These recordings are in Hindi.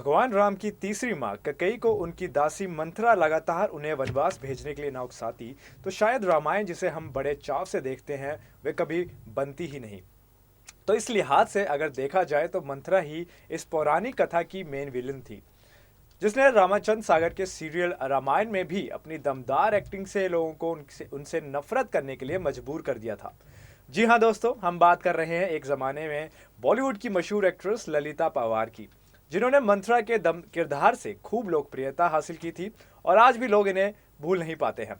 भगवान राम की तीसरी माँ कैकेयी को उनकी दासी मंथरा लगातार उन्हें वनवास भेजने के लिए ना उकसाती, तो शायद रामायण जिसे हम बड़े चाव से देखते हैं वे कभी बनती ही नहीं। तो इस लिहाज से अगर देखा जाए तो मंथरा ही इस पौराणिक कथा की मेन विलन थी, जिसने रामाचंद्र सागर के सीरियल रामायण में भी अपनी दमदार एक्टिंग से लोगों को उनसे उनसे नफरत करने के लिए मजबूर कर दिया था। जी हाँ दोस्तों, हम बात कर रहे हैं एक ज़माने में बॉलीवुड की मशहूर एक्ट्रेस ललिता पंवार की, जिन्होंने मंथरा के दम किरदार से खूब लोकप्रियता हासिल की थी और आज भी लोग इन्हें भूल नहीं पाते हैं।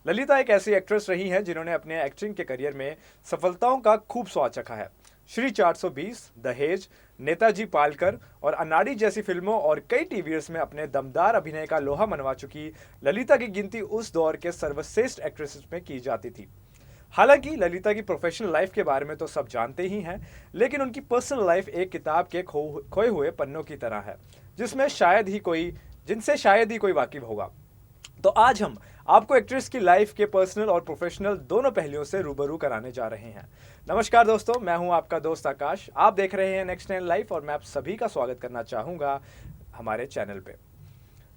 ललिता एक ऐसी एक्ट्रेस रही हैं जिन्होंने अपने एक्टिंग के करियर में सफलताओं का खूब स्वाद चखा है। श्री 420, दहेज, नेताजी पालकर और अनाड़ी जैसी फिल्मों और कई टीवीएस में अपने दमदार अभिनय का लोहा मनवा चुकी ललिता की गिनती उस दौर के सर्वश्रेष्ठ एक्ट्रेसेस में की जाती थी। हालांकि ललिता की प्रोफेशनल लाइफ के बारे में तो सब जानते ही हैं, लेकिन उनकी पर्सनल लाइफ एक किताब के खोए हुए पन्नों की तरह है, जिनसे शायद ही कोई वाकिफ होगा। तो आज हम आपको एक्ट्रेस की लाइफ के पर्सनल और प्रोफेशनल दोनों पहलुओं से रूबरू कराने जा रहे हैं। नमस्कार दोस्तों, मैं हूं आपका दोस्त आकाश। आप देख रहे हैं नेक्स्ट 10 लाइफ और मैं आप सभी का स्वागत करना चाहूंगा हमारे चैनल पे।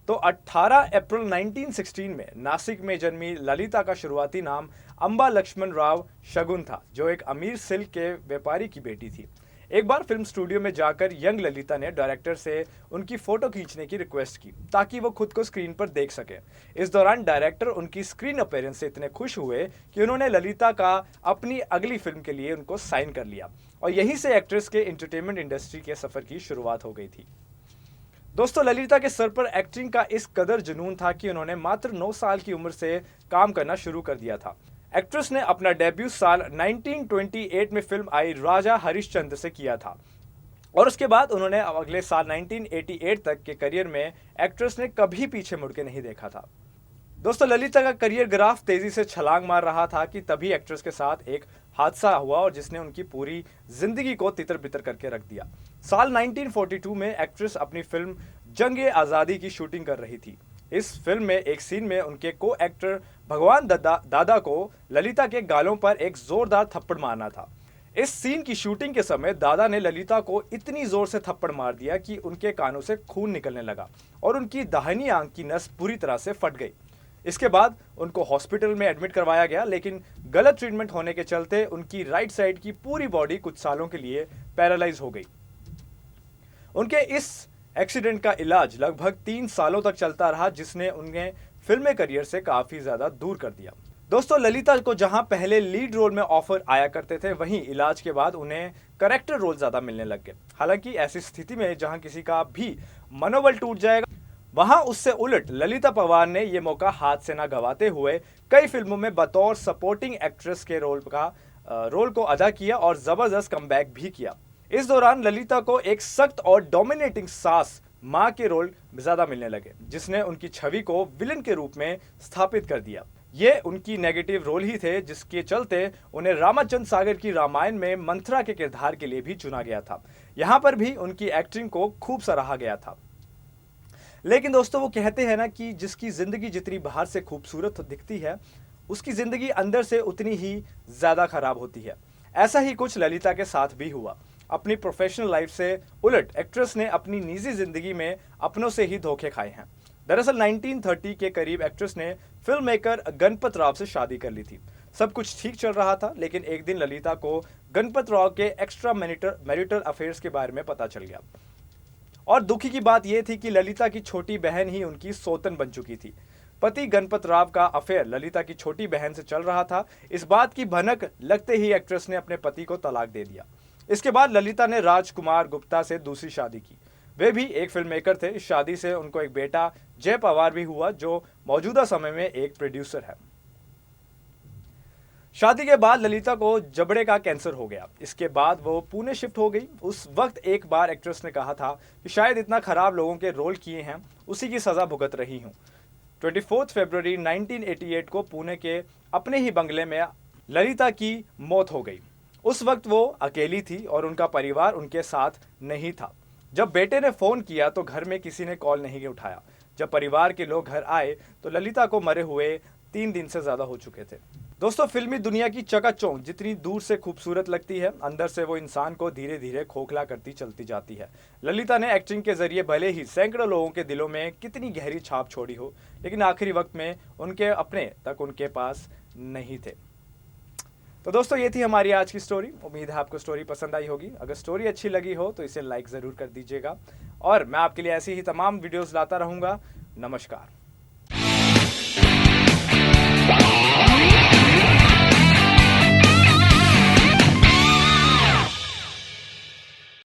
तो 18 अप्रैल 1916 में नासिक में जन्मी ललिता का शुरुआती नाम अंबा लक्ष्मण राव शगुन था, जो एक अमीर सिल्क के व्यापारी की बेटी थी। एक बार फिल्म स्टूडियो में जाकर यंग ललिता ने डायरेक्टर से उनकी फोटो खींचने की रिक्वेस्ट की ताकि वो खुद को स्क्रीन पर देख सके। इस दौरान डायरेक्टर उनकी स्क्रीन अपीयरेंस से इतने खुश हुए कि उन्होंने ललिता का अपनी अगली फिल्म के लिए उनको साइन कर लिया और यहीं से एक्ट्रेस के एंटरटेनमेंट इंडस्ट्री के सफर की शुरुआत हो गई थी। दोस्तों, ललिता के सर पर एक्टिंग का इस कदर जुनून था कि उन्होंने मात्र 9 साल की उम्र से काम करना शुरू कर दिया था। एक्ट्रेस ने अपना डेब्यू साल 1928 में फिल्म आई राजा हरिश्चंद्र से किया था और उसके बाद उन्होंने अगले साल 1988 तक के करियर में एक्ट्रेस ने कभी पीछे मुड़ के नहीं देखा था। दोस्तों, ललिता का करियर ग्राफ तेजी से छलांग मार रहा था कि तभी एक्ट्रेस के साथ एक हादसा हुआ और जिसने उनकी पूरी जिंदगी को तितर-बितर करके रख दिया। साल 1942 में एक्ट्रेस अपनी फिल्म जंग-ए-आज़ादी की शूटिंग कर रही थी। इस फिल्म में एक सीन में उनके को एक्टर भगवान दादा को ललिता के गालों पर एक जोरदार थप्पड़ मारना था। इस सीन की शूटिंग के समय दादा ने ललिता को इतनी जोर से थप्पड़ मार दिया कि उनके कानों से खून निकलने लगा और उनकी दाहिनी आंख की नस पूरी तरह से फट गई। इसके बाद उनको हॉस्पिटल में एडमिट करवाया गया, लेकिन गलत ट्रीटमेंट होने के चलते उनकी राइट साइड की पूरी बॉडी कुछ सालों के लिए पैरालाइज हो गई। उनके इस एक्सीडेंट का इलाज लगभग 3 सालों तक चलता रहा, जिसने उन्हें फिल्मी करियर से काफी ज्यादा दूर कर दिया। दोस्तों, ललिता को जहां पहले लीड रोल में ऑफर आया करते थे, वहीं इलाज के बाद उन्हें कैरेक्टर रोल ज्यादा मिलने लग गए। हालांकि ऐसी स्थिति में जहां किसी का भी मनोबल टूट जाएगा, वहां उससे उलट ललिता पंवार ने यह मौका हाथ से ना गवाते हुए कई फिल्मों में बतौर सपोर्टिंग एक्ट्रेस के रोल को अदा किया और जबरदस्त कमबैक भी किया। इस दौरान ललिता को एक सख्त और डोमिनेटिंग सास मां के रोल ज्यादा मिलने लगे, जिसने उनकी छवि को विलन के रूप में स्थापित कर दिया। ये उनकी नेगेटिव रोल ही थे, जिसके चलते उन्हें रामाचंद्र सागर की रामायण में मंथरा के किरदार के लिए भी चुना गया था। यहां पर भी उनकी एक्टिंग को खूब सराहा गया था। लेकिन दोस्तों, वो कहते हैं ना कि जिसकी जिंदगी जितनी बाहर से खूबसूरत दिखती है, उसकी जिंदगी अंदर से उतनी ही ज्यादा खराब होती है। ऐसा ही कुछ ललिता के साथ भी हुआ। अपनी प्रोफेशनल लाइफ से उलट एक्ट्रेस ने अपनी निजी जिंदगी में अपनों से ही धोखे खाए हैं। दरअसल 1930 के करीब एक्ट्रेस ने फिल्म मेकर गणपत राव से शादी कर ली थी। सब कुछ ठीक चल रहा था, लेकिन एक दिन ललिता को गणपत राव के एक्स्ट्रा मैरिटल अफेयर्स के बारे में पता चल गया और दुखी की बात यह थी कि ललिता की छोटी बहन ही उनकी सौतन बन चुकी थी। पति गणपत राव का अफेयर ललिता की छोटी बहन से चल रहा था। इस बात की भनक लगते ही एक्ट्रेस ने अपने पति को तलाक दे दिया। इसके बाद ललिता ने राजकुमार गुप्ता से दूसरी शादी की। वे भी एक फिल्म मेकर थे। इस शादी से उनको एक बेटा जय पंवार भी हुआ, जो मौजूदा समय में एक प्रोड्यूसर है। शादी के बाद ललिता को जबड़े का कैंसर हो गया। इसके बाद वो पुणे शिफ्ट हो गई। उस वक्त एक बार एक्ट्रेस ने कहा था कि शायद इतना खराब लोगों के रोल किए हैं, उसी की सजा भुगत रही हूँ। 24 फरवरी 1988 को पुणे के अपने ही बंगले में ललिता की मौत हो गई। उस वक्त वो अकेली थी और उनका परिवार उनके साथ नहीं था। जब बेटे ने फोन किया तो घर में किसी ने कॉल नहीं उठाया। जब परिवार के लोग घर आए तो ललिता को मरे हुए 3 दिन से ज़्यादा हो चुके थे। दोस्तों, फिल्मी दुनिया की चकाचौंध जितनी दूर से खूबसूरत लगती है, अंदर से वो इंसान को धीरे धीरे खोखला करती चलती जाती है। ललिता ने एक्टिंग के जरिए भले ही सैकड़ों लोगों के दिलों में कितनी गहरी छाप छोड़ी हो, लेकिन आखिरी वक्त में उनके अपने तक उनके पास नहीं थे। तो दोस्तों, ये थी हमारी आज की स्टोरी। उम्मीद है आपको स्टोरी पसंद आई होगी। अगर स्टोरी अच्छी लगी हो तो इसे लाइक ज़रूर कर दीजिएगा और मैं आपके लिए ऐसी ही तमाम वीडियोस लाता रहूँगा। नमस्कार।